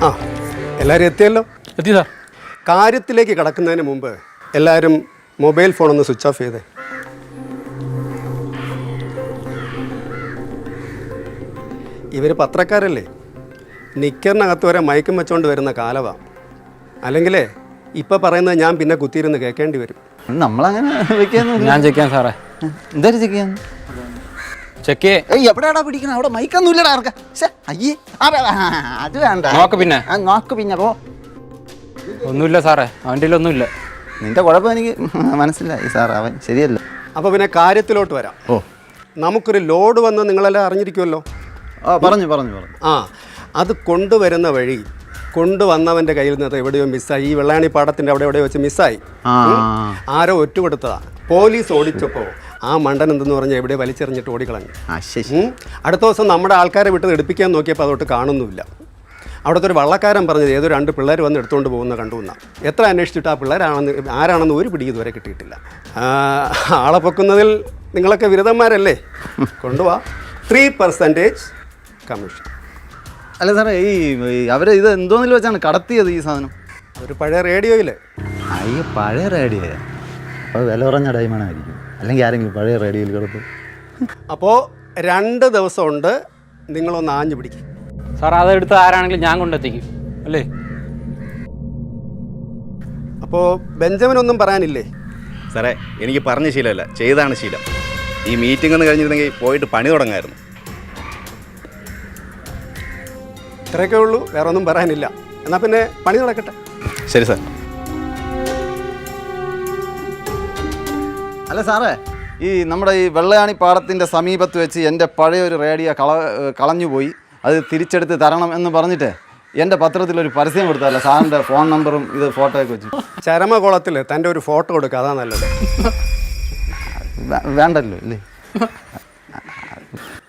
ആ, എല്ലാവരും എത്തിയല്ലോ. എത്തി സാർ. കാര്യത്തിലേക്ക് കടക്കുന്നതിന് മുമ്പ് എല്ലാവരും മൊബൈൽ ഫോണൊന്ന് സ്വിച്ച് ഓഫ് ചെയ്തേ. ഇവർ പത്രക്കാരല്ലേ, നിക്കറിനകത്ത് വരെ മയക്കും വെച്ചോണ്ട് വരുന്ന കാലമാണ്. അല്ലെങ്കിലേ ഇപ്പം പറയുന്നത് ഞാൻ പിന്നെ കുത്തിയിരുന്ന് കേൾക്കേണ്ടി വരും. നമ്മളങ്ങനെ വെക്കാന്ന്. ഞാൻ ചെക്ക് ചെയ്യാം സാറേ. എന്തായാലും ചെക്ക് ചെയ്യാന്ന്. ചെക്ക് എവിടെയാടാ പിടിക്കണം? അവിടെ മൈക്കൊന്നും ഇല്ലടാ ആർക്കാ. അയ്യേ അത് വേണ്ട. നോക്ക് പിന്നെ. നോക്ക് പിന്നെ പോ. ഒന്നുമില്ല സാറേ, അവൻ്റെ ഒന്നുമില്ല. നിന്റെ കുഴപ്പം എനിക്ക് മനസ്സിലായി സാർ, അവൻ ശരിയല്ല. അപ്പോൾ പിന്നെ കാര്യത്തിലോട്ട് വരാം. ഓ, നമുക്കൊരു ലോഡ് വന്ന് നിങ്ങളെല്ലാം അറിഞ്ഞിരിക്കുമല്ലോ. പറഞ്ഞു. ആ, അത് കൊണ്ടുവരുന്ന വഴി കൊണ്ടുവന്നവൻ്റെ കയ്യിൽ നിന്ന് എവിടെയോ മിസ്സായി. ഈ വെള്ളാണി പാടത്തിൻ്റെ അവിടെ എവിടെയോ വെച്ച് മിസ്സായി. ആരോ ഒറ്റുകൊടുത്തതാണ്. പോലീസ് ഓടിച്ചപ്പോൾ ആ മണ്ടൻ എന്തെന്ന് പറഞ്ഞാൽ എവിടെ വലിച്ചെറിഞ്ഞിട്ട് ഓടിക്കളഞ്ഞു. അടുത്ത ദിവസം നമ്മുടെ ആൾക്കാരെ വിട്ടത് എടുപ്പിക്കാൻ നോക്കിയപ്പോൾ അതോട്ട് കാണുന്നുമില്ല. അവിടുത്തെ ഒരു വള്ളക്കാരൻ പറഞ്ഞത് ഏതോ 2 പിള്ളേർ വന്ന് എടുത്തുകൊണ്ട് പോകുന്ന കണ്ടു എന്നാണ്. എത്ര അന്വേഷിച്ചിട്ട് ആ ആരാണെന്ന് ഒരു പിടി ഇതുവരെ കിട്ടിയിട്ടില്ല. ആളെ പൊക്കുന്നതിൽ നിങ്ങളൊക്കെ വിരുദ്ധന്മാരല്ലേ? കൊണ്ടുപോവാ 3% കമ്മീഷൻ. അല്ല സാറേ, ഈ അവർ ഇത് എന്തോന്നിൽ വെച്ചാണ് കടത്തിയത് ഈ സാധനം? ഒരു പഴയ റേഡിയോയിൽ. അയ്യോ, പഴയ റേഡിയോ? അപ്പോൾ വില കുറഞ്ഞ ഡൈമണ്ടായിരിക്കും. അല്ലെങ്കിൽ ആരെങ്കിലും പഴയ റേഡിയോയിൽ കിടത്തും. അപ്പോൾ 2 ദിവസമുണ്ട്, നിങ്ങളൊന്ന് ആഞ്ഞു പിടിക്കും. സാർ അതെടുത്ത് ആരാണെങ്കിലും ഞാൻ കൊണ്ടെത്തിക്കും അല്ലേ? അപ്പോൾ ബെഞ്ചമിനൊന്നും പറയാനില്ലേ? സാറേ, എനിക്ക് പറഞ്ഞ ശീലമല്ല, ചെയ്താണ് ശീലം. ഈ മീറ്റിംഗ് ഒന്ന് കഴിഞ്ഞിരുന്നെങ്കിൽ പോയിട്ട് പണി തുടങ്ങായിരുന്നു. ഇത്രയൊക്കെ ഉള്ളൂ, വേറെ ഒന്നും പറയാനില്ല. എന്നാൽ പിന്നെ പണി നടക്കട്ടെ. ശരി സാർ. അല്ല സാറേ, ഈ നമ്മുടെ ഈ വെള്ളയാണി പാടത്തിൻ്റെ സമീപത്ത് വെച്ച് എൻ്റെ പഴയ ഒരു റേഡിയോ കളഞ്ഞുപോയി. അത് തിരിച്ചെടുത്ത് തരണം എന്ന് പറഞ്ഞിട്ട് എൻ്റെ പത്രത്തിലൊരു പരസ്യം കൊടുത്തല്ല, സാറിൻ്റെ ഫോൺ നമ്പറും ഇത് ഫോട്ടോയൊക്കെ വെച്ചു. ചരമകുളത്തിൽ തൻ്റെ ഒരു ഫോട്ടോ കൊടുക്കുക, അതാ നല്ലത്. വേണ്ടല്ലോ അല്ലേ?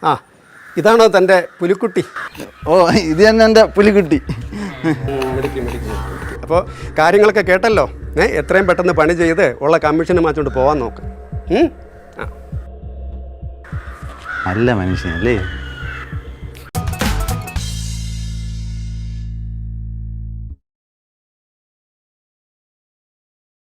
ആ, ഇതാണോ തൻ്റെ പുലിക്കുട്ടി? ഓ, ഇത് തന്നെ എൻ്റെ പുലിക്കുട്ടി. അപ്പോൾ കാര്യങ്ങളൊക്കെ കേട്ടല്ലോ. എത്രയും പെട്ടെന്ന് പണി ചെയ്ത് ഉള്ള കമ്മീഷന് മാറ്റിക്കൊണ്ട് പോകാൻ നോക്ക്. നല്ല മനുഷ്യനല്ലേ?